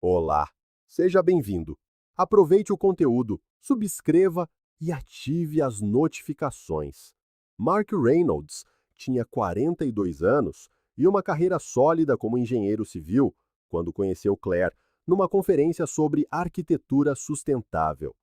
Olá, seja bem-vindo. Aproveite o conteúdo, subscreva e ative as notificações. Mark Reynolds tinha 42 anos e uma carreira sólida como engenheiro civil quando conheceu Claire numa conferência sobre arquitetura sustentável.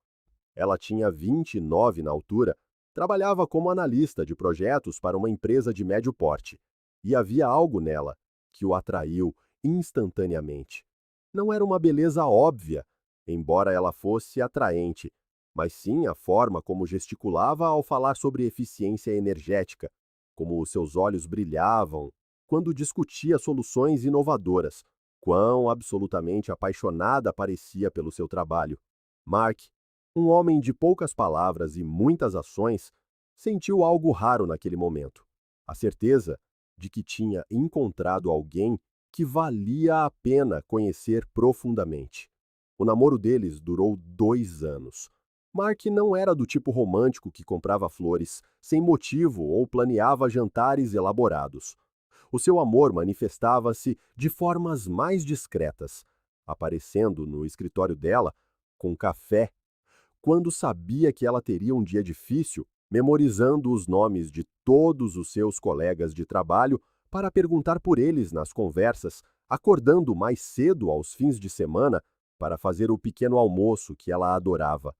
Ela tinha 29 na altura, trabalhava como analista de projetos para uma empresa de médio porte, e havia algo nela que o atraiu instantaneamente. Não era uma beleza óbvia, embora ela fosse atraente, mas sim a forma como gesticulava ao falar sobre eficiência energética, como os seus olhos brilhavam quando discutia soluções inovadoras, quão absolutamente apaixonada parecia pelo seu trabalho. Mark, um homem de poucas palavras e muitas ações, sentiu algo raro naquele momento. A certeza de que tinha encontrado alguém que valia a pena conhecer profundamente. O namoro deles durou 2 anos. Mark não era do tipo romântico que comprava flores sem motivo ou planeava jantares elaborados. O seu amor manifestava-se de formas mais discretas, aparecendo no escritório dela com café quando sabia que ela teria um dia difícil, memorizando os nomes de todos os seus colegas de trabalho para perguntar por eles nas conversas, acordando mais cedo aos fins de semana para fazer o pequeno almoço que ela adorava.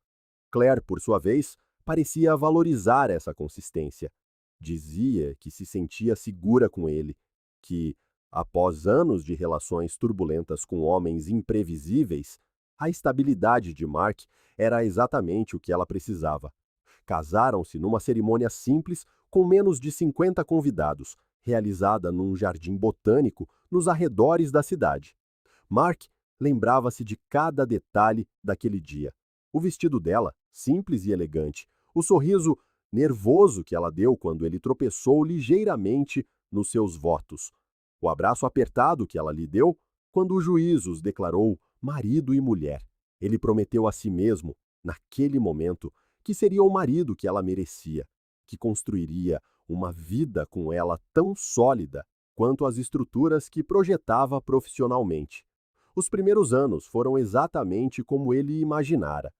Claire, por sua vez, parecia valorizar essa consistência. Dizia que se sentia segura com ele, que, após anos de relações turbulentas com homens imprevisíveis, a estabilidade de Mark era exatamente o que ela precisava. Casaram-se numa cerimônia simples com menos de 50 convidados, realizada num jardim botânico nos arredores da cidade. Mark lembrava-se de cada detalhe daquele dia. O vestido dela, simples e elegante, o sorriso nervoso que ela deu quando ele tropeçou ligeiramente nos seus votos, o abraço apertado que ela lhe deu quando o juiz os declarou marido e mulher. Ele prometeu a si mesmo, naquele momento, que seria o marido que ela merecia, que construiria uma vida com ela tão sólida quanto as estruturas que projetava profissionalmente. Os primeiros anos foram exatamente como ele imaginara.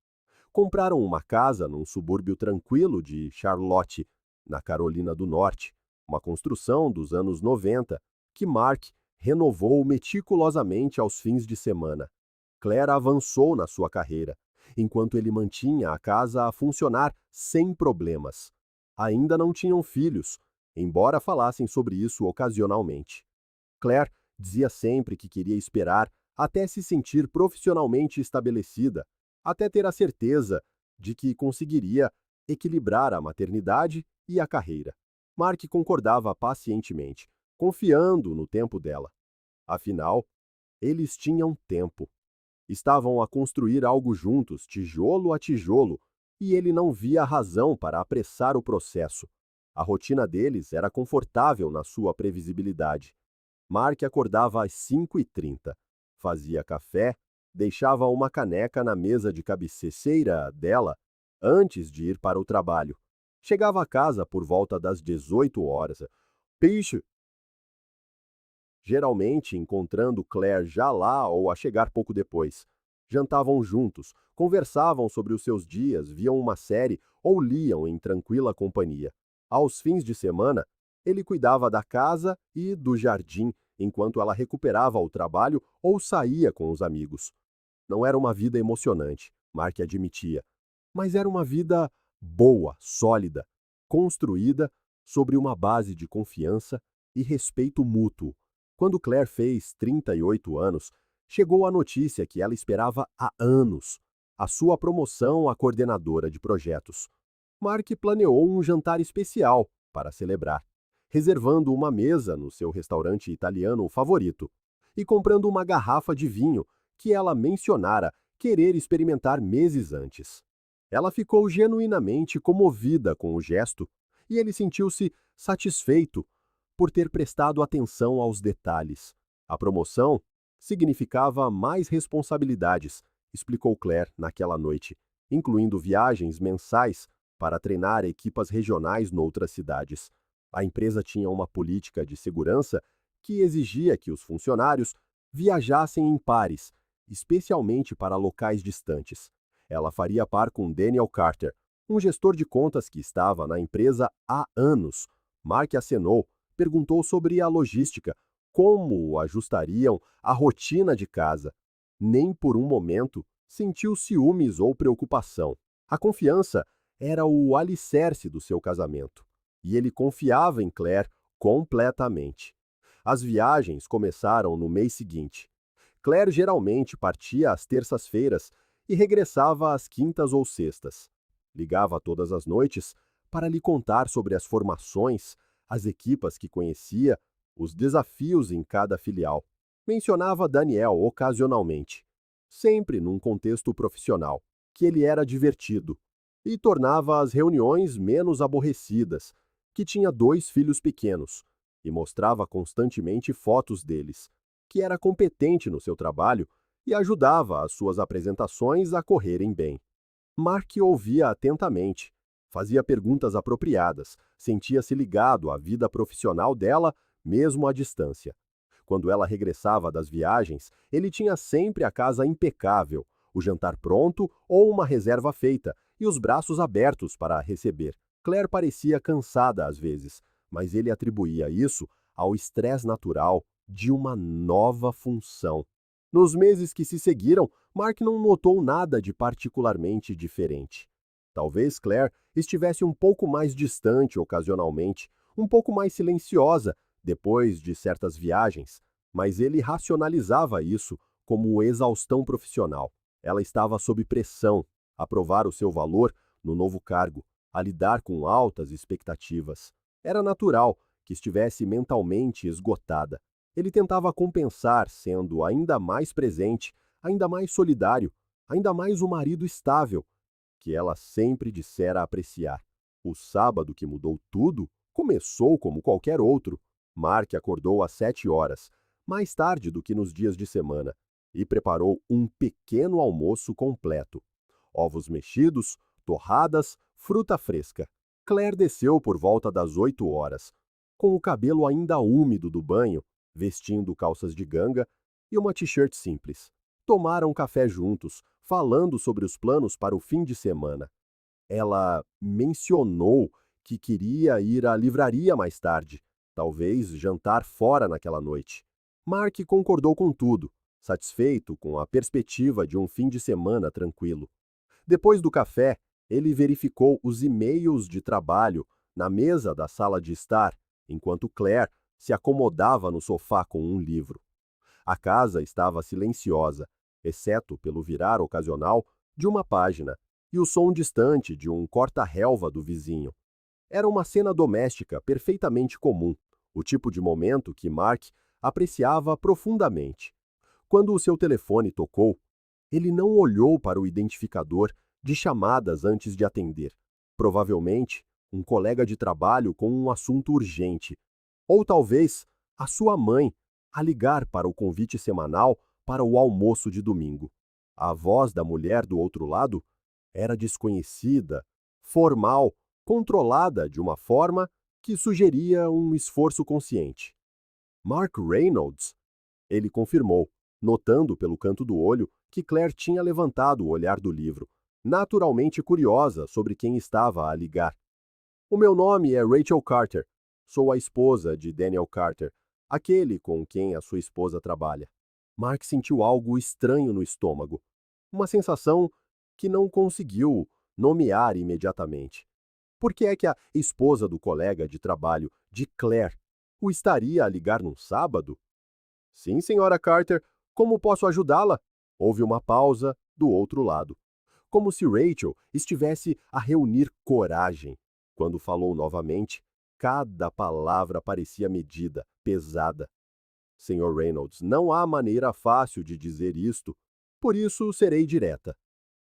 Compraram uma casa num subúrbio tranquilo de Charlotte, na Carolina do Norte, uma construção dos anos 90, que Mark renovou meticulosamente aos fins de semana. Claire avançou na sua carreira, enquanto ele mantinha a casa a funcionar sem problemas. Ainda não tinham filhos, embora falassem sobre isso ocasionalmente. Claire dizia sempre que queria esperar até se sentir profissionalmente estabelecida, até ter a certeza de que conseguiria equilibrar a maternidade e a carreira. Mark concordava pacientemente, confiando no tempo dela. Afinal, eles tinham tempo. Estavam a construir algo juntos, tijolo a tijolo, e ele não via razão para apressar o processo. A rotina deles era confortável na sua previsibilidade. Mark acordava às 5h30, fazia café, deixava uma caneca na mesa de cabeceira dela antes de ir para o trabalho. Chegava a casa por volta das 18 horas. Picho, geralmente encontrando Claire já lá ou a chegar pouco depois. Jantavam juntos, conversavam sobre os seus dias, viam uma série ou liam em tranquila companhia. Aos fins de semana, ele cuidava da casa e do jardim, enquanto ela recuperava o trabalho ou saía com os amigos. Não era uma vida emocionante, Mark admitia, mas era uma vida boa, sólida, construída sobre uma base de confiança e respeito mútuo. Quando Claire fez 38 anos, chegou a notícia que ela esperava há anos, a sua promoção a coordenadora de projetos. Mark planeou um jantar especial para celebrar, reservando uma mesa no seu restaurante italiano favorito e comprando uma garrafa de vinho que ela mencionara querer experimentar meses antes. Ela ficou genuinamente comovida com o gesto e ele sentiu-se satisfeito por ter prestado atenção aos detalhes. A promoção significava mais responsabilidades, explicou Claire naquela noite, incluindo viagens mensais para treinar equipas regionais noutras cidades. A empresa tinha uma política de segurança que exigia que os funcionários viajassem em pares especialmente para locais distantes. Ela faria par com Daniel Carter, um gestor de contas que estava na empresa há anos. Mark acenou, perguntou sobre a logística, como ajustariam a rotina de casa. Nem por um momento sentiu ciúmes ou preocupação. A confiança era o alicerce do seu casamento. E ele confiava em Claire completamente. As viagens começaram no mês seguinte. Claire geralmente partia às terças-feiras e regressava às quintas ou sextas. Ligava todas as noites para lhe contar sobre as formações, as equipas que conhecia, os desafios em cada filial. Mencionava Daniel ocasionalmente, sempre num contexto profissional, que ele era divertido, e tornava as reuniões menos aborrecidas, que tinha 2 filhos pequenos, e mostrava constantemente fotos deles, que era competente no seu trabalho e ajudava as suas apresentações a correrem bem. Mark ouvia atentamente, fazia perguntas apropriadas, sentia-se ligado à vida profissional dela, mesmo à distância. Quando ela regressava das viagens, ele tinha sempre a casa impecável, o jantar pronto ou uma reserva feita, e os braços abertos para a receber. Claire parecia cansada às vezes, mas ele atribuía isso ao estresse natural de uma nova função. Nos meses que se seguiram, Mark não notou nada de particularmente diferente. Talvez Claire estivesse um pouco mais distante ocasionalmente, um pouco mais silenciosa depois de certas viagens, mas ele racionalizava isso como exaustão profissional. Ela estava sob pressão a provar o seu valor no novo cargo, a lidar com altas expectativas. Era natural que estivesse mentalmente esgotada. Ele tentava compensar, sendo ainda mais presente, ainda mais solidário, ainda mais o marido estável, que ela sempre dissera apreciar. O sábado que mudou tudo começou como qualquer outro. Mark acordou às 7 horas, mais tarde do que nos dias de semana, e preparou um pequeno almoço completo. Ovos mexidos, torradas, fruta fresca. Claire desceu por volta das 8 horas, com o cabelo ainda úmido do banho, vestindo calças de ganga e uma t-shirt simples. Tomaram café juntos, falando sobre os planos para o fim de semana. Ela mencionou que queria ir à livraria mais tarde, talvez jantar fora naquela noite. Mark concordou com tudo, satisfeito com a perspectiva de um fim de semana tranquilo. Depois do café, ele verificou os e-mails de trabalho na mesa da sala de estar, enquanto Claire se acomodava no sofá com um livro. A casa estava silenciosa, exceto pelo virar ocasional de uma página e o som distante de um corta-relva do vizinho. Era uma cena doméstica perfeitamente comum, o tipo de momento que Mark apreciava profundamente. Quando o seu telefone tocou, ele não olhou para o identificador de chamadas antes de atender. Provavelmente, um colega de trabalho com um assunto urgente. Ou talvez a sua mãe a ligar para o convite semanal para o almoço de domingo. A voz da mulher do outro lado era desconhecida, formal, controlada de uma forma que sugeria um esforço consciente. Mark Reynolds? Ele confirmou, notando pelo canto do olho que Claire tinha levantado o olhar do livro, naturalmente curiosa sobre quem estava a ligar. O meu nome é Rachel Carter. Sou a esposa de Daniel Carter, aquele com quem a sua esposa trabalha. Mark sentiu algo estranho no estômago, uma sensação que não conseguiu nomear imediatamente. Por que é que a esposa do colega de trabalho de Claire o estaria a ligar num sábado? Sim, senhora Carter, como posso ajudá-la? Houve uma pausa do outro lado, como se Rachel estivesse a reunir coragem. Quando falou novamente, cada palavra parecia medida, pesada. Senhor Reynolds, não há maneira fácil de dizer isto, por isso serei direta.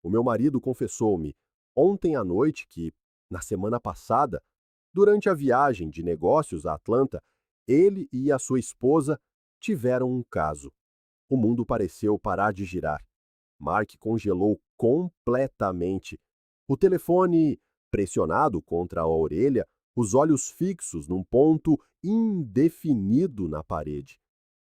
O meu marido confessou-me ontem à noite que, na semana passada, durante a viagem de negócios a Atlanta, ele e a sua esposa tiveram um caso. O mundo pareceu parar de girar. Mark congelou completamente. O telefone pressionado contra a orelha, os olhos fixos num ponto indefinido na parede.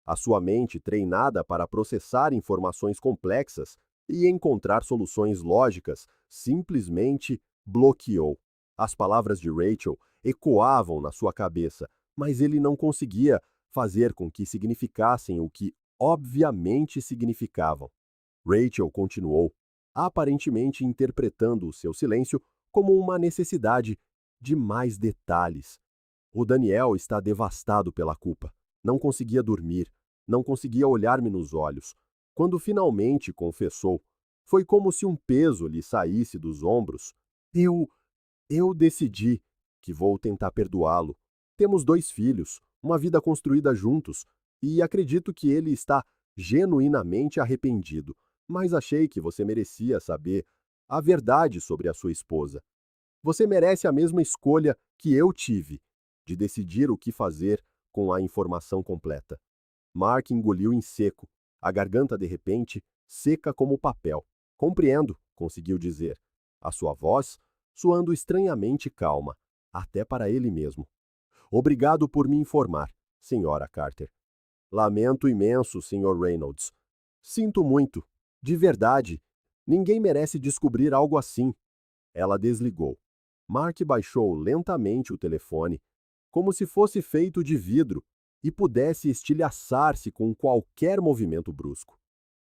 A sua mente, treinada para processar informações complexas e encontrar soluções lógicas, simplesmente bloqueou. As palavras de Rachel ecoavam na sua cabeça, mas ele não conseguia fazer com que significassem o que obviamente significavam. Rachel continuou, aparentemente interpretando o seu silêncio como uma necessidade de mais detalhes. O Daniel está devastado pela culpa. Não conseguia dormir, não conseguia olhar-me nos olhos. Quando finalmente confessou, foi como se um peso lhe saísse dos ombros. Eu decidi que vou tentar perdoá-lo. Temos 2 filhos, uma vida construída juntos, e acredito que ele está genuinamente arrependido, mas achei que você merecia saber a verdade sobre a sua esposa. Você merece a mesma escolha que eu tive, de decidir o que fazer com a informação completa. Mark engoliu em seco, a garganta de repente seca como papel. Compreendo, conseguiu dizer. A sua voz soando estranhamente calma, até para ele mesmo. Obrigado por me informar, Sra. Carter. Lamento imenso, Sr. Reynolds. Sinto muito. De verdade. Ninguém merece descobrir algo assim. Ela desligou. Mark baixou lentamente o telefone, como se fosse feito de vidro e pudesse estilhaçar-se com qualquer movimento brusco.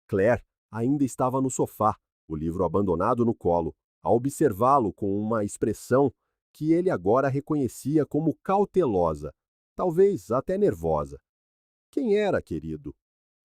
Claire ainda estava no sofá, o livro abandonado no colo, a observá-lo com uma expressão que ele agora reconhecia como cautelosa, talvez até nervosa. Quem era, querido?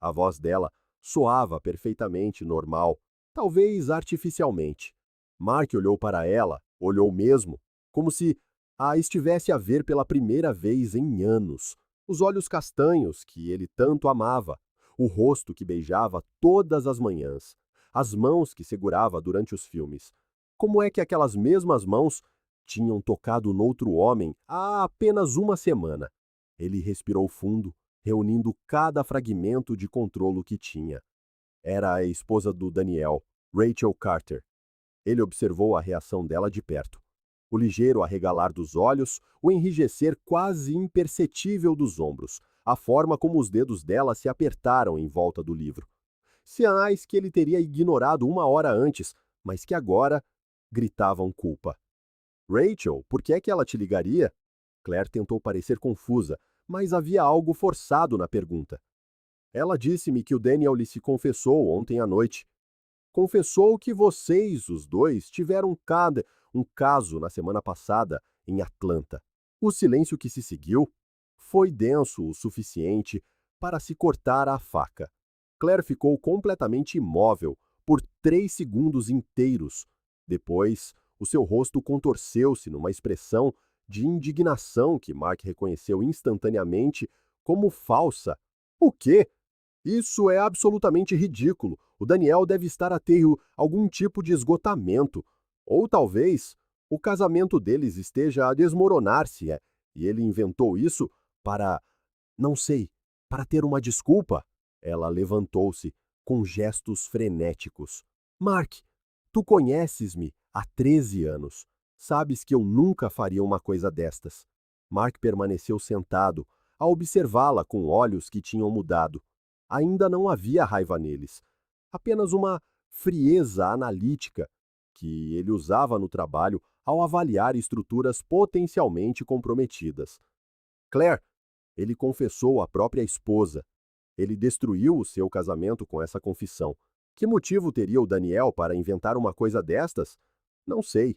A voz dela soava perfeitamente normal, talvez artificialmente. Mark olhou para ela, olhou mesmo, como se a estivesse a ver pela primeira vez em anos. Os olhos castanhos que ele tanto amava, o rosto que beijava todas as manhãs, as mãos que segurava durante os filmes. Como é que aquelas mesmas mãos tinham tocado noutro homem há apenas uma semana? Ele respirou fundo, reunindo cada fragmento de controlo que tinha. Era a esposa do Daniel, Rachel Carter. Ele observou a reação dela de perto. O ligeiro arregalar dos olhos, o enrijecer quase imperceptível dos ombros, a forma como os dedos dela se apertaram em volta do livro. Sinais que ele teria ignorado uma hora antes, mas que agora gritavam culpa. Rachel, por que é que ela te ligaria? Claire tentou parecer confusa, mas havia algo forçado na pergunta. Ela disse-me que o Daniel lhe se confessou ontem à noite. Confessou que vocês, os dois, tiveram um caso na semana passada em Atlanta. O silêncio que se seguiu foi denso o suficiente para se cortar a faca. Claire ficou completamente imóvel por 3 segundos inteiros. Depois, o seu rosto contorceu-se numa expressão de indignação que Mark reconheceu instantaneamente como falsa. O quê? Isso é absolutamente ridículo. O Daniel deve estar a ter algum tipo de esgotamento. Ou talvez o casamento deles esteja a desmoronar-se, e ele inventou isso para, não sei, para ter uma desculpa. Ela levantou-se com gestos frenéticos. Mark, tu conheces-me há 13 anos. Sabes que eu nunca faria uma coisa destas. Mark permaneceu sentado, a observá-la com olhos que tinham mudado. Ainda não havia raiva neles, apenas uma frieza analítica que ele usava no trabalho ao avaliar estruturas potencialmente comprometidas. Claire, ele confessou à própria esposa. Ele destruiu o seu casamento com essa confissão. Que motivo teria o Daniel para inventar uma coisa destas? Não sei.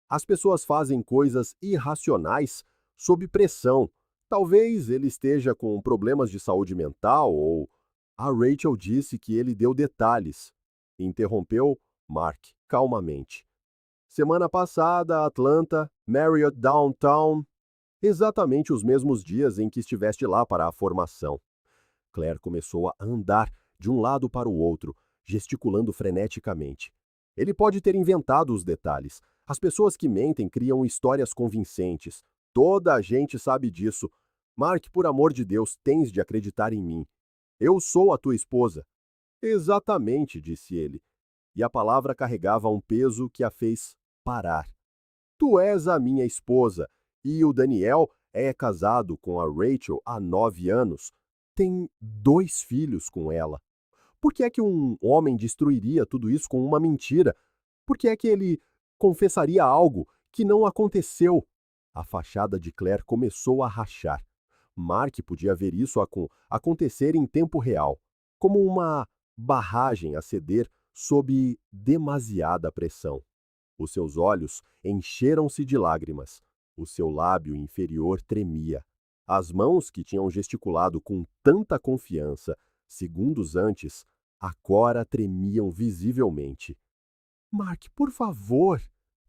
As pessoas fazem coisas irracionais sob pressão. Talvez ele esteja com problemas de saúde mental ou... A Rachel disse que ele deu detalhes. Interrompeu Mark calmamente. Semana passada, Atlanta, Marriott Downtown. Exatamente os mesmos dias em que estiveste lá para a formação. Claire começou a andar de um lado para o outro, gesticulando freneticamente. Ele pode ter inventado os detalhes. As pessoas que mentem criam histórias convincentes. Toda a gente sabe disso. Mark, por amor de Deus, tens de acreditar em mim. Eu sou a tua esposa. Exatamente, disse ele. E a palavra carregava um peso que a fez parar. Tu és a minha esposa, e o Daniel é casado com a Rachel há 9 anos. Tem 2 filhos com ela. Por que é que um homem destruiria tudo isso com uma mentira? Por que é que ele confessaria algo que não aconteceu? A fachada de Claire começou a rachar. Mark podia ver isso acontecer em tempo real, como uma barragem a ceder sob demasiada pressão. Os seus olhos encheram-se de lágrimas. O seu lábio inferior tremia. As mãos que tinham gesticulado com tanta confiança segundos antes, agora tremiam visivelmente. Mark, por favor,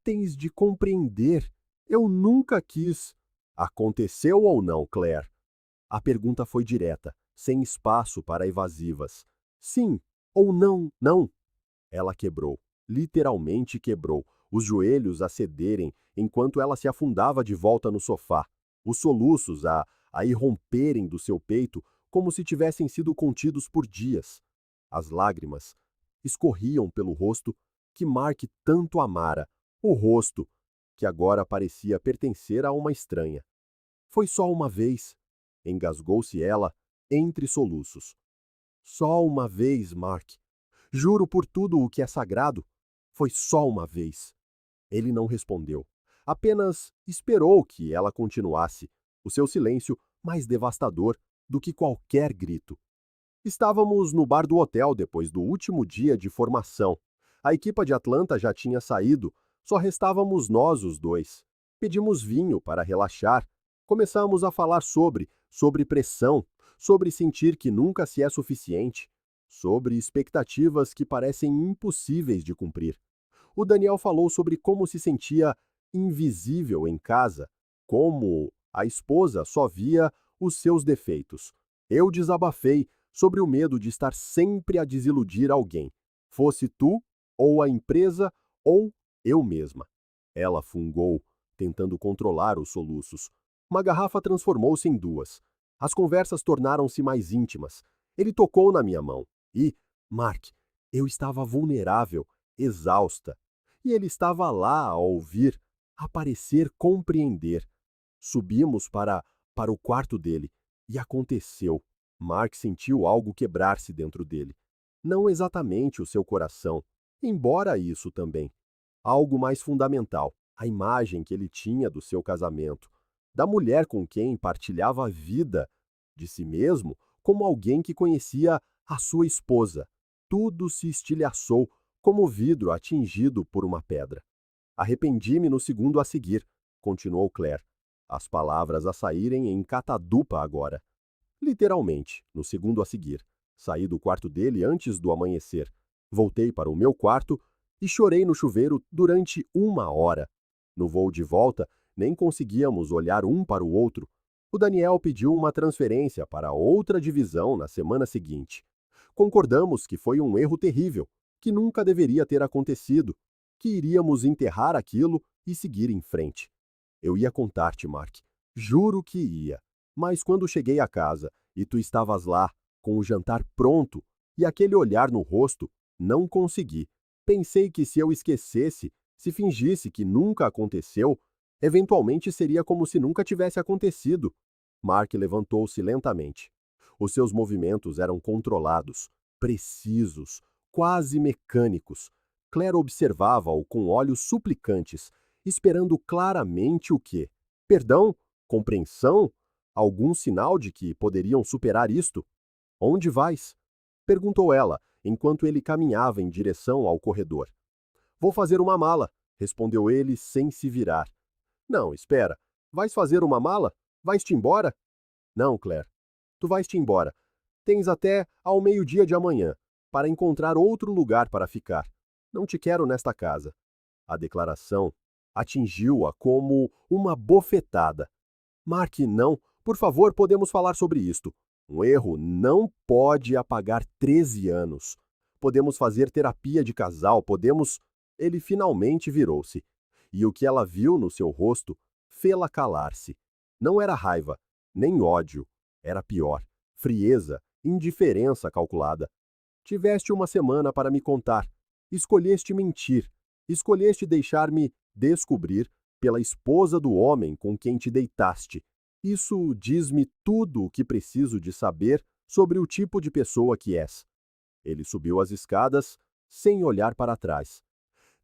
tens de compreender. Eu nunca quis. Aconteceu ou não, Claire? A pergunta foi direta, sem espaço para evasivas. Sim ou não, não. Ela quebrou, literalmente quebrou, os joelhos a cederem enquanto ela se afundava de volta no sofá, os soluços a irromperem do seu peito como se tivessem sido contidos por dias. As lágrimas escorriam pelo rosto que Mark tanto amara, o rosto que agora parecia pertencer a uma estranha. Foi só uma vez, engasgou-se ela entre soluços. Só uma vez, Mark. Juro por tudo o que é sagrado. Foi só uma vez. Ele não respondeu. Apenas esperou que ela continuasse, o seu silêncio mais devastador do que qualquer grito. Estávamos no bar do hotel depois do último dia de formação. A equipa de Atlanta já tinha saído, só restávamos nós os dois. Pedimos vinho para relaxar. Começamos a falar sobre pressão, sobre sentir que nunca se é suficiente, sobre expectativas que parecem impossíveis de cumprir. O Daniel falou sobre como se sentia invisível em casa, como a esposa só via os seus defeitos. Eu desabafei sobre o medo de estar sempre a desiludir alguém, fosse tu, ou a empresa, ou eu mesma. Ela fungou, tentando controlar os soluços. Uma garrafa transformou-se em 2. As conversas tornaram-se mais íntimas. Ele tocou na minha mão. E, Mark, eu estava vulnerável, exausta. E ele estava lá a ouvir, a parecer compreender. Subimos para o quarto dele. E aconteceu. Mark sentiu algo quebrar-se dentro dele. Não exatamente o seu coração, embora isso também. Algo mais fundamental, a imagem que ele tinha do seu casamento, da mulher com quem partilhava a vida, de si mesmo como alguém que conhecia a sua esposa. Tudo se estilhaçou como vidro atingido por uma pedra. Arrependi-me no segundo a seguir, continuou Claire, as palavras a saírem em catadupa agora. Literalmente, no segundo a seguir. Saí do quarto dele antes do amanhecer. Voltei para o meu quarto e chorei no chuveiro durante 1 hora. No voo de volta, nem conseguíamos olhar um para o outro. O Daniel pediu uma transferência para outra divisão na semana seguinte. Concordamos que foi um erro terrível, que nunca deveria ter acontecido, que iríamos enterrar aquilo e seguir em frente. Eu ia contar-te, Mark. Juro que ia. Mas quando cheguei a casa e tu estavas lá, com o jantar pronto e aquele olhar no rosto, não consegui. Pensei que se eu esquecesse, se fingisse que nunca aconteceu, eventualmente seria como se nunca tivesse acontecido. Mark levantou-se lentamente. Os seus movimentos eram controlados, precisos, quase mecânicos. Claire observava-o com olhos suplicantes, esperando claramente o quê? Perdão? Compreensão? Algum sinal de que poderiam superar isto? Onde vais? Perguntou ela, enquanto ele caminhava em direção ao corredor. Vou fazer uma mala, respondeu ele sem se virar. Não, espera. Vais fazer uma mala? Vais-te embora? Não, Claire. Tu vais-te embora. Tens até ao meio-dia de amanhã, para encontrar outro lugar para ficar. Não te quero nesta casa. A declaração atingiu-a como uma bofetada. Mark, não. Por favor, podemos falar sobre isto. Um erro não pode apagar 13 anos. Podemos fazer terapia de casal, podemos... Ele finalmente virou-se. E o que ela viu no seu rosto fê-la calar-se. Não era raiva, nem ódio. Era pior. Frieza, indiferença calculada. Tiveste uma semana para me contar. Escolheste mentir. Escolheste deixar-me descobrir pela esposa do homem com quem te deitaste. Isso diz-me tudo o que preciso de saber sobre o tipo de pessoa que és. Ele subiu as escadas sem olhar para trás,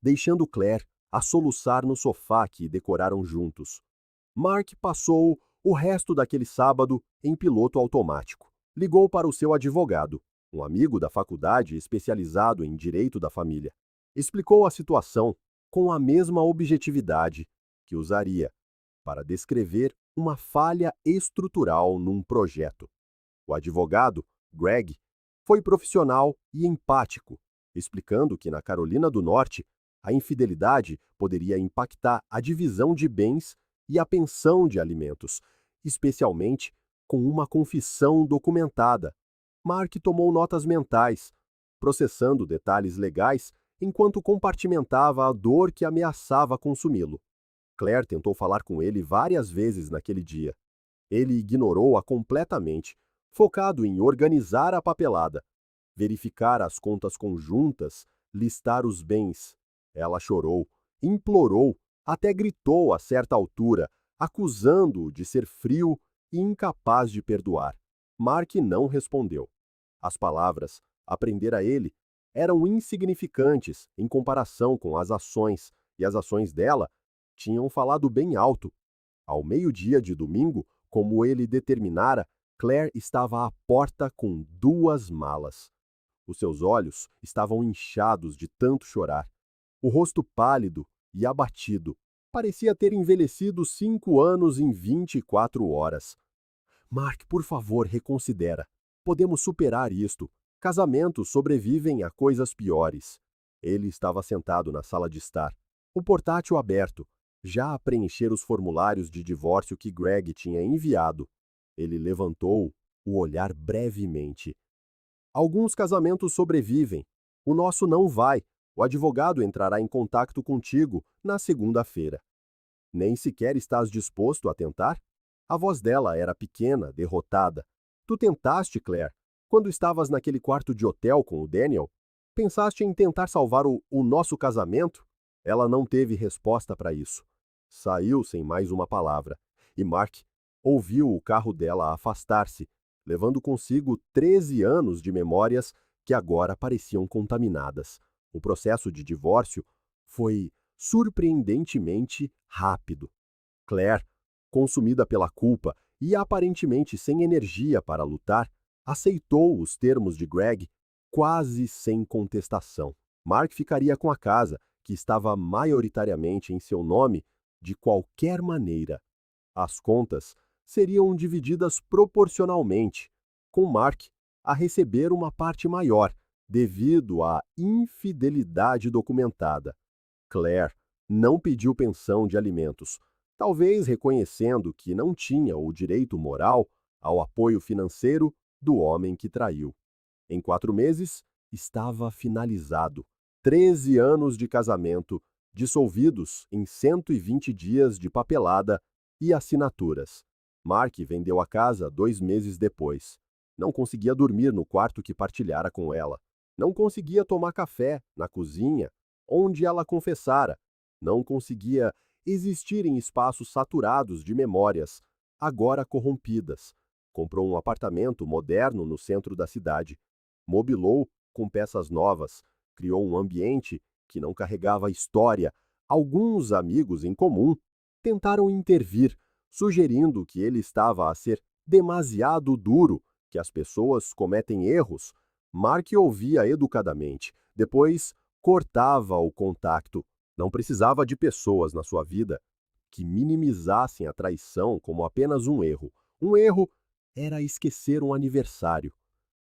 deixando Claire a soluçar no sofá que decoraram juntos. Mark passou o resto daquele sábado em piloto automático. Ligou para o seu advogado, um amigo da faculdade especializado em direito da família. Explicou a situação com a mesma objetividade que usaria para descrever uma falha estrutural num projeto. O advogado, Greg, foi profissional e empático, explicando que na Carolina do Norte a infidelidade poderia impactar a divisão de bens e a pensão de alimentos, especialmente com uma confissão documentada. Mark tomou notas mentais, processando detalhes legais enquanto compartimentava a dor que ameaçava consumi-lo. Claire tentou falar com ele várias vezes naquele dia. Ele ignorou-a completamente, focado em organizar a papelada, verificar as contas conjuntas, listar os bens. Ela chorou, implorou, até gritou a certa altura, acusando-o de ser frio e incapaz de perdoar. Mark não respondeu. As palavras, aprender ele, eram insignificantes em comparação com as ações, e as ações dela tinham falado bem alto. Ao meio-dia de domingo, como ele determinara, Claire estava à porta com 2 malas. Os seus olhos estavam inchados de tanto chorar. O rosto pálido e abatido. Parecia ter envelhecido 5 anos em 24 horas. Mark, por favor, reconsidera. Podemos superar isto. Casamentos sobrevivem a coisas piores. Ele estava sentado na sala de estar, o portátil aberto, já a preencher os formulários de divórcio que Greg tinha enviado. Ele levantou o olhar brevemente. Alguns casamentos sobrevivem. O nosso não vai. O advogado entrará em contato contigo na segunda-feira. Nem sequer estás disposto a tentar? A voz dela era pequena, derrotada. Tu tentaste, Claire, quando estavas naquele quarto de hotel com o Daniel? Pensaste em tentar salvar o nosso casamento? Ela não teve resposta para isso. Saiu sem mais uma palavra, e Mark ouviu o carro dela afastar-se, levando consigo 13 anos de memórias que agora pareciam contaminadas. O processo de divórcio foi surpreendentemente rápido. Claire, consumida pela culpa e aparentemente sem energia para lutar, aceitou os termos de Greg quase sem contestação. Mark ficaria com a casa, que estava maioritariamente em seu nome, de qualquer maneira. As contas seriam divididas proporcionalmente, com Mark a receber uma parte maior, devido à infidelidade documentada. Claire não pediu pensão de alimentos, talvez reconhecendo que não tinha o direito moral ao apoio financeiro do homem que traiu. Em 4 meses, estava finalizado. 13 anos de casamento, dissolvidos em 120 dias de papelada e assinaturas. Mark vendeu a casa 2 meses depois. Não conseguia dormir no quarto que partilhara com ela. Não conseguia tomar café na cozinha, onde ela confessara. Não conseguia existir em espaços saturados de memórias, agora corrompidas. Comprou um apartamento moderno no centro da cidade. Mobilou com peças novas. Criou um ambiente que não carregava história. Alguns amigos em comum tentaram intervir, sugerindo que ele estava a ser demasiado duro, que as pessoas cometem erros. Mark ouvia educadamente, depois cortava o contato. Não precisava de pessoas na sua vida que minimizassem a traição como apenas um erro. Um erro era esquecer um aniversário.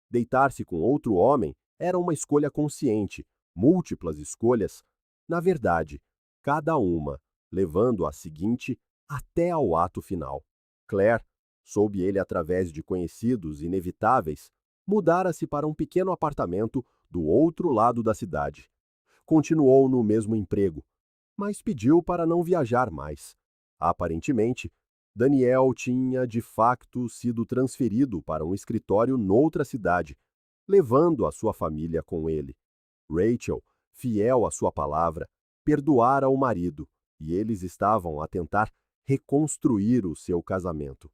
Deitar-se com outro homem era uma escolha consciente, múltiplas escolhas, na verdade, cada uma, levando a seguinte até ao ato final. Claire, soube ele através de conhecidos inevitáveis, mudara-se para um pequeno apartamento do outro lado da cidade. Continuou no mesmo emprego, mas pediu para não viajar mais. Aparentemente, Daniel tinha de facto sido transferido para um escritório noutra cidade, levando a sua família com ele. Rachel, fiel à sua palavra, perdoara o marido, e eles estavam a tentar reconstruir o seu casamento.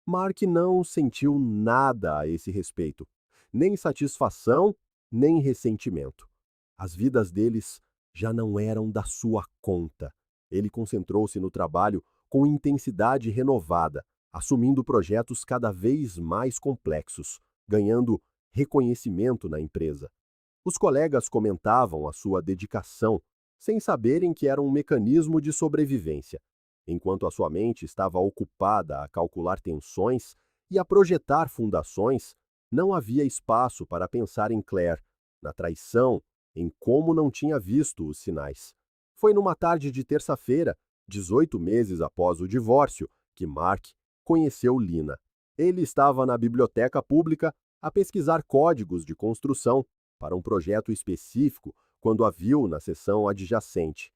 Mark não sentiu nada a esse respeito, nem satisfação, nem ressentimento. As vidas deles já não eram da sua conta. Ele concentrou-se no trabalho com intensidade renovada, assumindo projetos cada vez mais complexos, ganhando reconhecimento na empresa. Os colegas comentavam a sua dedicação, sem saberem que era um mecanismo de sobrevivência, enquanto a sua mente estava ocupada a calcular tensões e a projetar fundações. Não havia espaço para pensar em Claire, na traição, em como não tinha visto os sinais. Foi numa tarde de terça-feira, 18 meses após o divórcio, que Mark conheceu Lina. Ele estava na biblioteca pública a pesquisar códigos de construção para um projeto específico quando a viu na seção adjacente.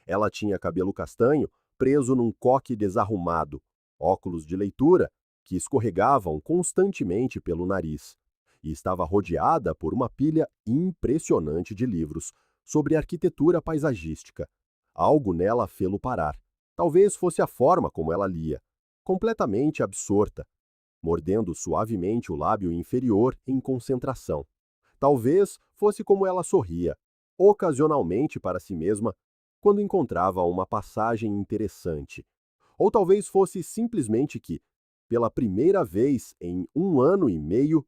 Ela tinha cabelo castanho preso num coque desarrumado, óculos de leitura que escorregavam constantemente pelo nariz, e estava rodeada por uma pilha impressionante de livros sobre arquitetura paisagística. Algo nela fê-lo parar. Talvez fosse a forma como ela lia, completamente absorta, mordendo suavemente o lábio inferior em concentração. Talvez fosse como ela sorria, ocasionalmente para si mesma, quando encontrava uma passagem interessante. Ou talvez fosse simplesmente que, pela primeira vez em 1 ano e meio,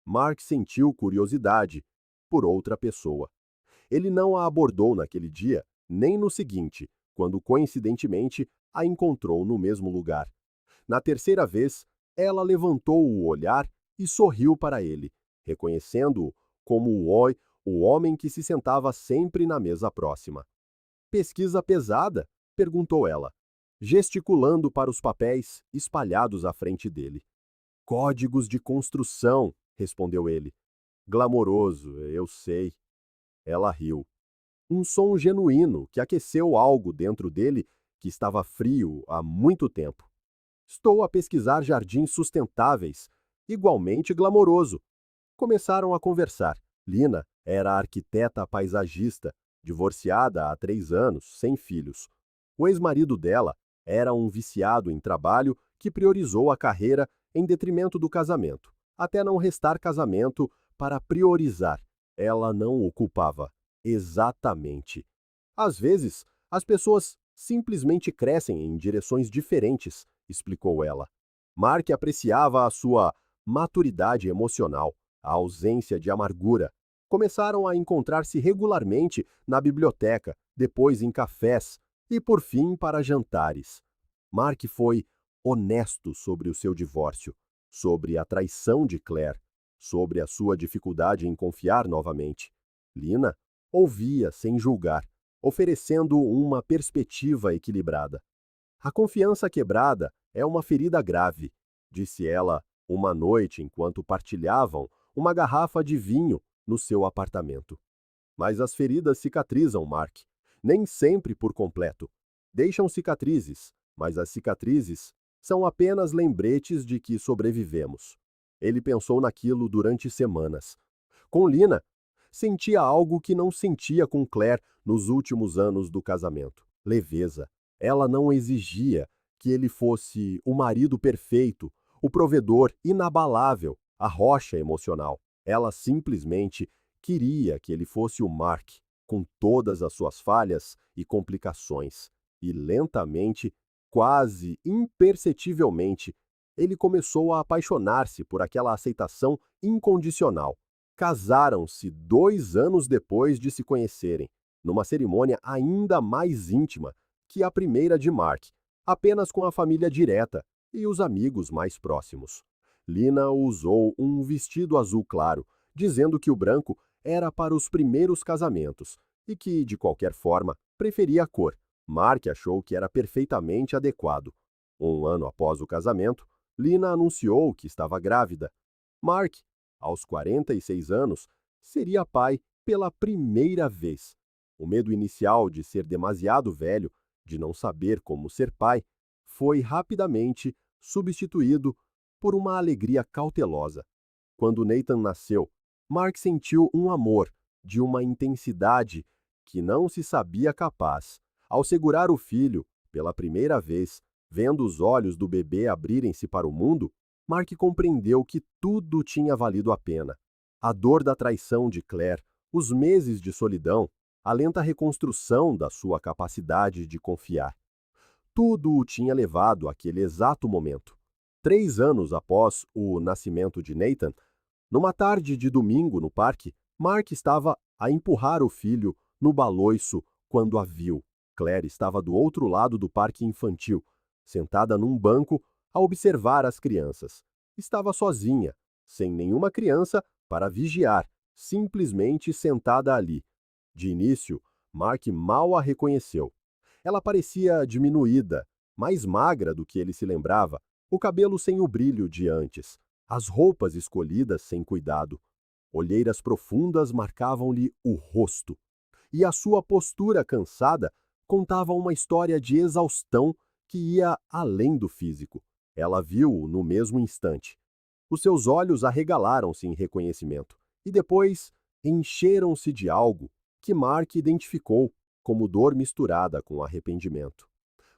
Mark sentiu curiosidade por outra pessoa. Ele não a abordou naquele dia, nem no seguinte, quando coincidentemente a encontrou no mesmo lugar. Na terceira vez, ela levantou o olhar e sorriu para ele, reconhecendo-o como o homem que se sentava sempre na mesa próxima. Pesquisa pesada? Perguntou ela, gesticulando para os papéis espalhados à frente dele. Códigos de construção, respondeu ele. Glamouroso, eu sei. Ela riu. Um som genuíno que aqueceu algo dentro dele que estava frio há muito tempo. Estou a pesquisar jardins sustentáveis, igualmente glamouroso. Começaram a conversar. Lina era arquiteta paisagista, divorciada há 3 anos, sem filhos. O ex-marido dela era um viciado em trabalho que priorizou a carreira em detrimento do casamento, até não restar casamento para priorizar. Ela não o culpava. Exatamente. Às vezes, as pessoas simplesmente crescem em direções diferentes, explicou ela. Mark apreciava a sua maturidade emocional, a ausência de amargura. Começaram a encontrar-se regularmente na biblioteca, depois em cafés e, por fim, para jantares. Mark foi honesto sobre o seu divórcio, sobre a traição de Claire, sobre a sua dificuldade em confiar novamente. Lina ouvia sem julgar, oferecendo uma perspectiva equilibrada. A confiança quebrada é uma ferida grave, disse ela uma noite enquanto partilhavam uma garrafa de vinho no seu apartamento. Mas as feridas cicatrizam, Mark. Nem sempre por completo. Deixam cicatrizes, mas as cicatrizes são apenas lembretes de que sobrevivemos. Ele pensou naquilo durante semanas. Com Lina, sentia algo que não sentia com Claire nos últimos anos do casamento. Leveza. Ela não exigia que ele fosse o marido perfeito, o provedor inabalável, a rocha emocional. Ela simplesmente queria que ele fosse o Mark, com todas as suas falhas e complicações. E lentamente, quase imperceptivelmente, ele começou a apaixonar-se por aquela aceitação incondicional. Casaram-se 2 anos depois de se conhecerem, numa cerimônia ainda mais íntima que a primeira de Mark, apenas com a família direta e os amigos mais próximos. Lina usou um vestido azul claro, dizendo que o branco era para os primeiros casamentos e que, de qualquer forma, preferia a cor. Mark achou que era perfeitamente adequado. 1 ano após o casamento, Lina anunciou que estava grávida. Mark, aos 46 anos, seria pai pela primeira vez. O medo inicial de ser demasiado velho, de não saber como ser pai, foi rapidamente substituído por uma alegria cautelosa. Quando Nathan nasceu, Mark sentiu um amor de uma intensidade que não se sabia capaz. Ao segurar o filho, pela primeira vez, vendo os olhos do bebê abrirem-se para o mundo, Mark compreendeu que tudo tinha valido a pena. A dor da traição de Claire, os meses de solidão, a lenta reconstrução da sua capacidade de confiar. Tudo o tinha levado àquele exato momento. 3 anos após o nascimento de Nathan, numa tarde de domingo no parque, Mark estava a empurrar o filho no baloiço quando a viu. Claire estava do outro lado do parque infantil, sentada num banco a observar as crianças. Estava sozinha, sem nenhuma criança para vigiar, simplesmente sentada ali. De início, Mark mal a reconheceu. Ela parecia diminuída, mais magra do que ele se lembrava, o cabelo sem o brilho de antes, as roupas escolhidas sem cuidado. Olheiras profundas marcavam-lhe o rosto, e a sua postura cansada contava uma história de exaustão que ia além do físico. Ela viu-o no mesmo instante. Os seus olhos arregalaram-se em reconhecimento, e depois encheram-se de algo que Mark identificou como dor misturada com arrependimento.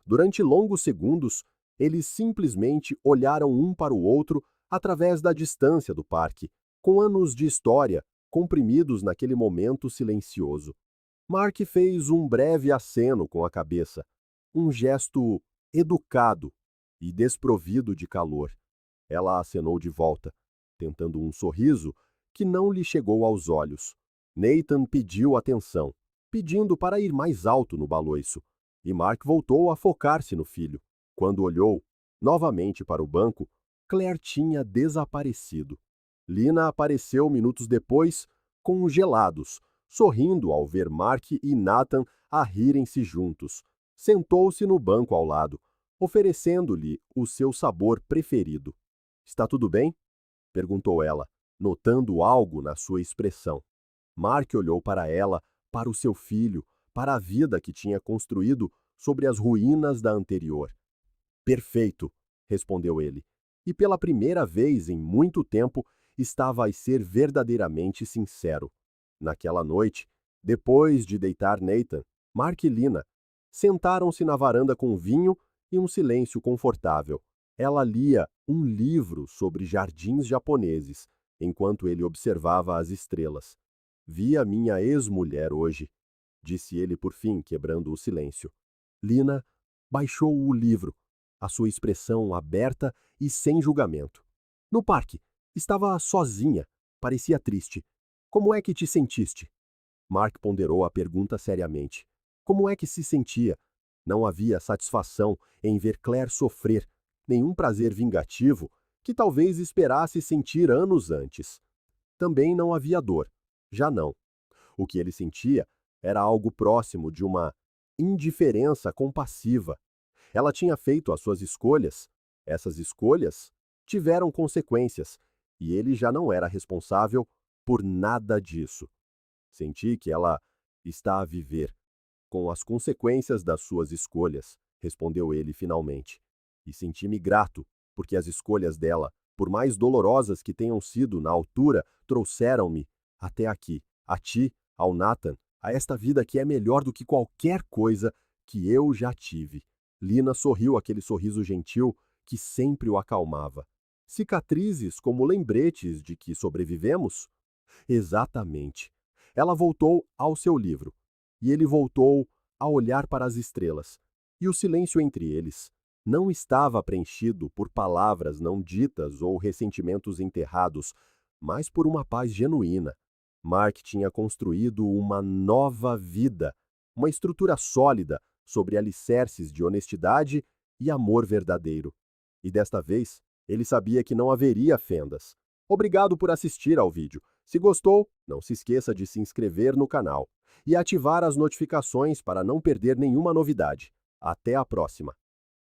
Durante longos segundos, eles simplesmente olharam um para o outro através da distância do parque, com anos de história comprimidos naquele momento silencioso. Mark fez um breve aceno com a cabeça, um gesto educado e desprovido de calor. Ela acenou de volta, tentando um sorriso que não lhe chegou aos olhos. Nathan pediu atenção, pedindo para ir mais alto no baloiço, e Mark voltou a focar-se no filho. Quando olhou novamente para o banco, Claire tinha desaparecido. Lina apareceu minutos depois, congelados, sorrindo ao ver Mark e Nathan a rirem-se juntos. Sentou-se no banco ao lado, oferecendo-lhe o seu sabor preferido. "Está tudo bem?" perguntou ela, notando algo na sua expressão. Mark olhou para ela, para o seu filho, para a vida que tinha construído sobre as ruínas da anterior. "Perfeito", respondeu ele, e pela primeira vez em muito tempo estava a ser verdadeiramente sincero. Naquela noite, depois de deitar Nathan, Mark e Lina sentaram-se na varanda com vinho e um silêncio confortável. Ela lia um livro sobre jardins japoneses, enquanto ele observava as estrelas. "Vi a minha ex-mulher hoje", disse ele por fim, quebrando o silêncio. Lina baixou o livro, a sua expressão aberta e sem julgamento. "No parque. Estava sozinha. Parecia triste. Como é que te sentiste?" Mark ponderou a pergunta seriamente. Como é que se sentia? Não havia satisfação em ver Claire sofrer, nenhum prazer vingativo que talvez esperasse sentir anos antes. Também não havia dor. Já não. O que ele sentia era algo próximo de uma indiferença compassiva. Ela tinha feito as suas escolhas. Essas escolhas tiveram consequências, e ele já não era responsável por nada disso. "Senti que ela está a viver com as consequências das suas escolhas", respondeu ele finalmente. "E senti-me grato, porque as escolhas dela, por mais dolorosas que tenham sido na altura, trouxeram-me até aqui, a ti, ao Nathan, a esta vida que é melhor do que qualquer coisa que eu já tive." Lina sorriu aquele sorriso gentil que sempre o acalmava. "Cicatrizes como lembretes de que sobrevivemos?" Exatamente. Ela voltou ao seu livro, e ele voltou a olhar para as estrelas, e o silêncio entre eles não estava preenchido por palavras não ditas ou ressentimentos enterrados, mas por uma paz genuína. Mark tinha construído uma nova vida, uma estrutura sólida sobre alicerces de honestidade e amor verdadeiro. E desta vez, ele sabia que não haveria fendas. Obrigado por assistir ao vídeo. Se gostou, não se esqueça de se inscrever no canal e ativar as notificações para não perder nenhuma novidade. Até a próxima!